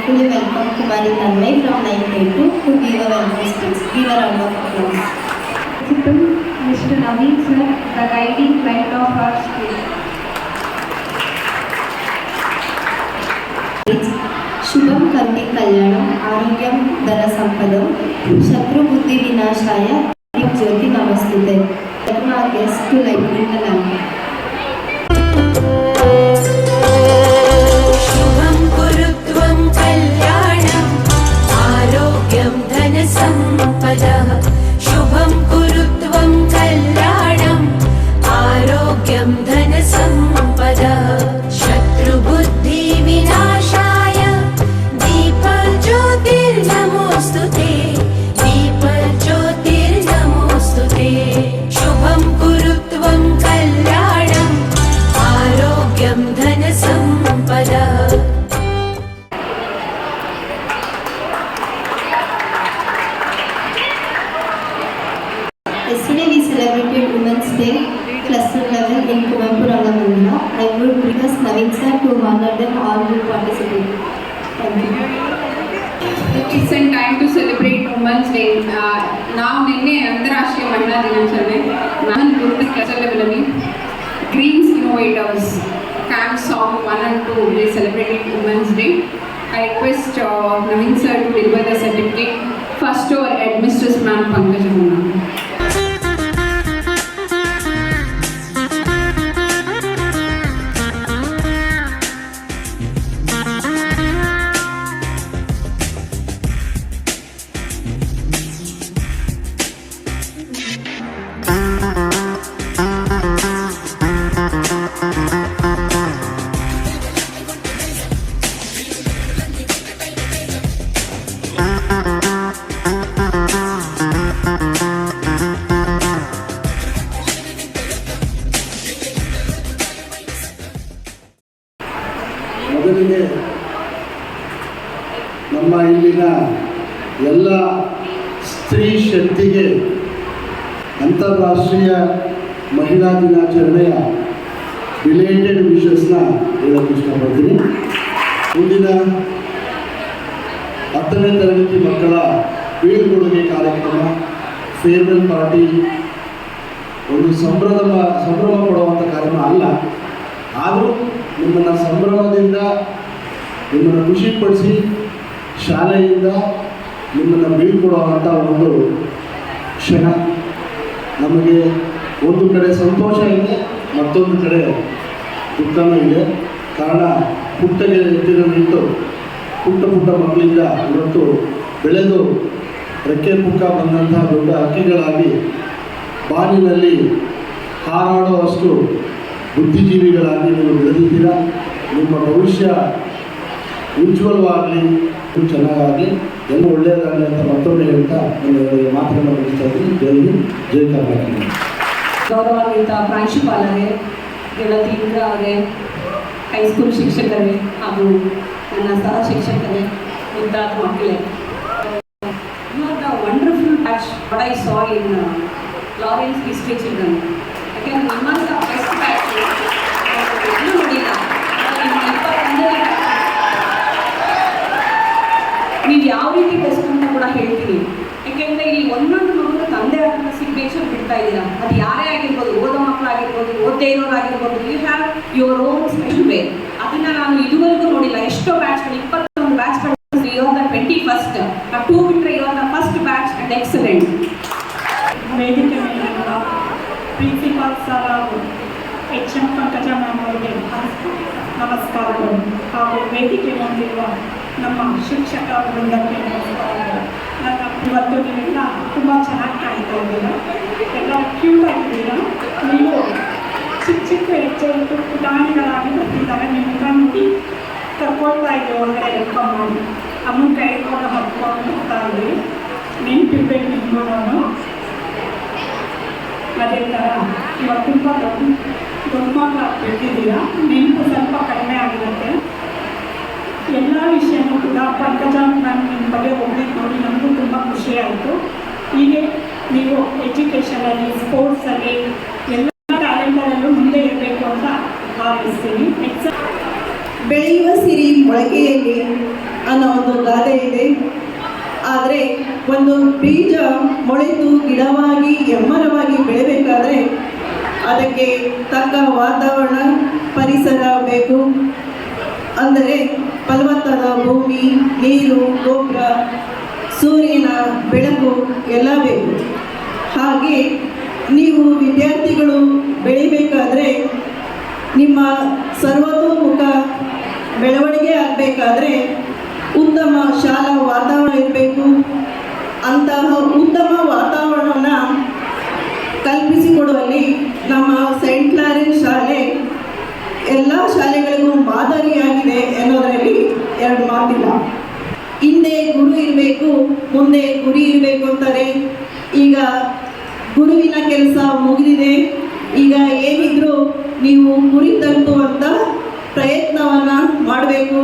gratefully welcome Kumari Tanmay from 982 to give a welcome speech. Give a round of applause. Mr. Naveen sir, the guiding light of our school. Shubham कर्ति कल्याणम आरोग्यम धन संपदम शत्रु बुद्धि विनाशाय ज्योति नमस्तुते. Our guest to light the lamp. Shubham कुरुत्वं कल्याणम आरोग्यम धन संपदः. शुभम कुरुत्वं कल्याणम आरोग्यम धन संपदः. शत्रु बुद्धि विनाशाय दीपज्योतिर्नमोस्तुते. दीपज्योतिर्नमोस्तुते. शुभम कुरुत्वं कल्याणम आरोग्यम धन संपदः. Yesterday we celebrated Women's Day cluster level in Kumampu Rangamandira. I would request Naveen sir to honor them all who participated. Thank you. It's a time to celebrate Women's Day. Now ನಿನ್ನೆ ಅಂತಾರಾಷ್ಟ್ರೀಯ ಮಹಿಳಾ ದಿನಾಚರಣೆ. ನಾನು ಗುರುತಿನ cluster ಲೆವೆಲಲ್ಲಿ Green's innovators camp song 1 and 2 they celebrated Women's Day. I request Naveen sir to deliver the certificate first to our headmistress ma'am Pankaj Mona. ಮೊದಲಿಗೆ ನಮ್ಮ ಇಲ್ಲಿನ ಎಲ್ಲ ಸ್ತ್ರೀ ಶಕ್ತಿಗೆ ಅಂತಾರಾಷ್ಟ್ರೀಯ ಮಹಿಳಾ ದಿನಾಚರಣೆಯ ರಿಲೇಟೆಡ್ ವಿಷಸ್ನ ಹೇಳಕ್ಕೆ ಇಷ್ಟಪಡ್ತೀನಿ. ಮುಂದಿನ 10ನೇ ತರಗತಿ ಮಕ್ಕಳ ಬೀಳ್ಕೊಡುಗೆ ಕಾರ್ಯಕ್ರಮ, ಫೇರ್ವೆಲ್ ಪಾರ್ಟಿ ಒಂದು ಸಂಭ್ರಮ ಪಡುವಂಥ ಕಾರ್ಯಕ್ರಮ ಅಲ್ಲ. ಆದರೂ ನಿಮ್ಮನ್ನು ಸಂಭ್ರಮದಿಂದ ನಿಮ್ಮನ್ನು ಖುಷಿಪಡಿಸಿ ಶಾಲೆಯಿಂದ ನಿಮ್ಮನ್ನು ಬೀಳ್ಕೊಡುವಂಥ ಒಂದು ಕ್ಷಣ. ನಮಗೆ ಒಂದು ಕಡೆ ಸಂತೋಷ ಇದೆ, ಮತ್ತೊಂದು ಕಡೆ ದುಃಖನೂ ಇದೆ. ಕಾರಣ ಪುಟ್ಟಗೆ ಎತ್ತಿರಲಿಟ್ಟು ಪುಟ್ಟ ಮಕ್ಕಳಿಂದ ಇವತ್ತು ಬೆಳೆದು ರೆಕ್ಕೆ ಪುಕ್ಕ ಬಂದಂತಹ ದೊಡ್ಡ ಹಕ್ಕಿಗಳಾಗಿ ಬಾನಿನಲ್ಲಿ ಹಾರಾಡುವಷ್ಟು ಬುದ್ಧಿಜೀವಿಗಳಾಗಿ ನೀವು ಬೆಳೆದಿದ್ದೀರಾ. ನಿಮ್ಮ ಭವಿಷ್ಯ ಉಜ್ವಲವಾಗಲಿ, ಚೆನ್ನಾಗಾಗಲಿ, ಎಲ್ಲ ಒಳ್ಳೆಯದಾಗಲಿ ಅಂತ ಮತ್ತೊಮ್ಮೆ ಹೇಳ್ತಾ ನನ್ನ ಮಾತನ್ನು ಮುಗಿಸ್ತಾ ಇದ್ದೀನಿ. ಜೈ ಕರ್ನಾಟಕ. ಗೌರವಾನ್ವಿತ ಪ್ರಾಂಶುಪಾಲರೇ, ಗೆಳತಿ ಇಂದ್ರ ಅವರೇ, ಹೈಸ್ಕೂಲ್ ಶಿಕ್ಷಕರೇ ಹಾಗೂ ನನ್ನ ಸಹ ಶಿಕ್ಷಕರೇ, ಮುದ್ದಾದ ಮಕ್ಕಳೇ, you are the wonderful batch what I saw in Lawrence history children. ಯಾಕೆಂದರೆ ನಿಮ್ಮಂಥ ಬೆಸ್ಟ್ ಬ್ಯಾಚ್ ಎಲ್ಲೂ ನೋಡಿಲ್ಲ. ನೀವು ಯಾವ ರೀತಿ ಬೆಸ್ಟ್ ಅಂತ ಕೂಡ ಹೇಳ್ತೀನಿ. ಯಾಕೆಂದರೆ ಇಲ್ಲಿ ಒಂದೊಂದು ಮಗು ತಂದೆ ಆಟದ ಸಿಗ್ನೇಚರ್ ಬಿಡ್ತಾ ಇದ್ದೀರಾ. ಅದು ಯಾರೇ ಆಗಿರ್ಬೋದು, ಓದೋ ಮಕ್ಕಳಾಗಿರ್ಬೋದು, ಓದದೇ ಇರೋರಾಗಿರ್ಬೋದು, you have your own special way. ಅದನ್ನು ನಾನು ಇದುವರೆಗೂ ನೋಡಿಲ್ಲ. ಎಷ್ಟೋ ಬ್ಯಾಚ್ಗಳು, 21 ಬ್ಯಾಚ್ಗಳು. You are the 21st. ಆ 2 ಬಿಟ್ಟರೆ you are the first batch and excellent. ವೇದಿಕೆ ಮೇಲಿರುವ ಪ್ರಿನ್ಸಿಪಾಲ್ ಸರ್ ಹಾಗೂ HM ಪಂಕಜ ಮ್ಯಾಮ್ ಅವರಿಗೆ ನಮಸ್ಕಾರಗಳು ಹಾಗೂ ವೇದಿಕೆ ಹೊಂದಿರುವ ನಮ್ಮ ಶಿಕ್ಷಕ ವೃಂದಕ್ಕೆ ನಮಸ್ಕಾರಗಳು. ಇವತ್ತು ನೀವೆಲ್ಲ ತುಂಬ ಚೆನ್ನಾಗಿ ಕಾಣ್ತಾ ಇದ್ದೀರಾ, ಎಲ್ಲ ಕ್ಯೂಟ್ ಆಗಿದ್ದೀರಾ. ನೀವು ಚಿಕ್ಕ ಹೆಚ್ಚು ಪುಟಾಣಿಗಳಾಗಿ ಬರ್ತಿದ್ದಾರೆ. ನಿಮ್ಮ ನೋಡಿ ಕರ್ಕೊಳ್ತಾ ಇದ್ದೀವಿ, ಒಳಗಡೆ ವೆಲ್ಕಮ್ ಮಾಡಿ ಅಮ್ಮನ ಕೈ ಕೂಡ ಹತ್ಕೊಂಡು ಹೋಗ್ತಾ ಇದ್ದೀವಿ. ನೆನಪಿರ್ಬೇಕು ನಿಮಗೂ. ನಾನು ಅದೇ ಥರ ಇವಾಗ ತುಂಬ ದೊಡ್ಡ ಮಕ್ಕಳು ಬೆಳೆದಿದ್ದೀರಾ, ನೆನಪು ಸ್ವಲ್ಪ ಕಡಿಮೆ ಆಗಿರುತ್ತೆ. ಎಲ್ಲ ವಿಷಯನೂ ಕೂಡ ಪಂಕಜ ಮ್ಯಾಮ್ ನಿಮ್ಮ ಬಗ್ಗೆ ಹೋಗ್ಲಿಕ್ಕೆ ನೋಡಿ ನಮಗೂ ತುಂಬ ಖುಷಿಯಾಯಿತು. ಹೀಗೆ ನೀವು ಎಜುಕೇಷನಲ್ಲಿ, ಸ್ಪೋರ್ಟ್ಸಲ್ಲಿ, ಎಲ್ಲ ಟ್ಯಾಲೆಂಟಲ್ಲೂ ಮುಂದೆ ಇರಬೇಕು ಅಂತ ಭಾವಿಸ್ತೀನಿ. ಬೆಳೆಯುವ ಸಿರಿ ಮೊಳಕೆಯಲ್ಲಿ ಅನ್ನೋ ಒಂದು ಗಾದೆ ಇದೆ. ಆದರೆ ಒಂದು ಬೀಜ ಮೊಳೆತು ಗಿಡವಾಗಿ ಎಮ್ಮರವಾಗಿ ಬೆಳೆಯಬೇಕಾದ್ರೆ ಅದಕ್ಕೆ ತಕ್ಕ ವಾತಾವರಣ ಪರಿಸರ ಬೇಕು. ಅಂದರೆ ಫಲವತ್ತಾದ ಭೂಮಿ, ನೀರು, ಗೊಬ್ಬರ, ಸೂರ್ಯನ ಬೆಳಕು ಎಲ್ಲ ಬೇಕು. ಹಾಗೆ ನೀವು ವಿದ್ಯಾರ್ಥಿಗಳು ಬೆಳಿಬೇಕಾದ್ರೆ ನಿಮ್ಮ ಸರ್ವತೋಮುಖ ಬೆಳವಣಿಗೆ ಆಗಬೇಕಾದ್ರೆ ಉತ್ತಮ ಶಾಲಾ ವಾತಾವರಣ ಇರಬೇಕು. ಅಂತಹ ಉತ್ತಮ ವಾತಾವರಣವನ್ನು ಕಲ್ಪಿಸಿಕೊಡುವಲ್ಲಿ ನಮ್ಮ ಸೈಂಟ್ ಕ್ಲಾರೆನ್ಸ್ ಶಾಲೆ ಎಲ್ಲ ಶಾಲೆಗಳಿಗೂ ಮಾದರಿಯಾಗಿದೆ ಎನ್ನುವುದರಲ್ಲಿ ಎರಡು ಮಾತಿಲ್ಲ. ಹಿಂದೆ ಗುರು ಇರಬೇಕು, ಮುಂದೆ ಗುರಿ ಇರಬೇಕು ಅಂತಾರೆ. ಈಗ ಗುರುವಿನ ಕೆಲಸ ಮುಗಿದಿದೆ. ಈಗ ಏನಿದ್ರು ನೀವು ಗುರಿ ತಲುಪುವಂಥ ಪ್ರಯತ್ನವನ್ನು ಮಾಡಬೇಕು.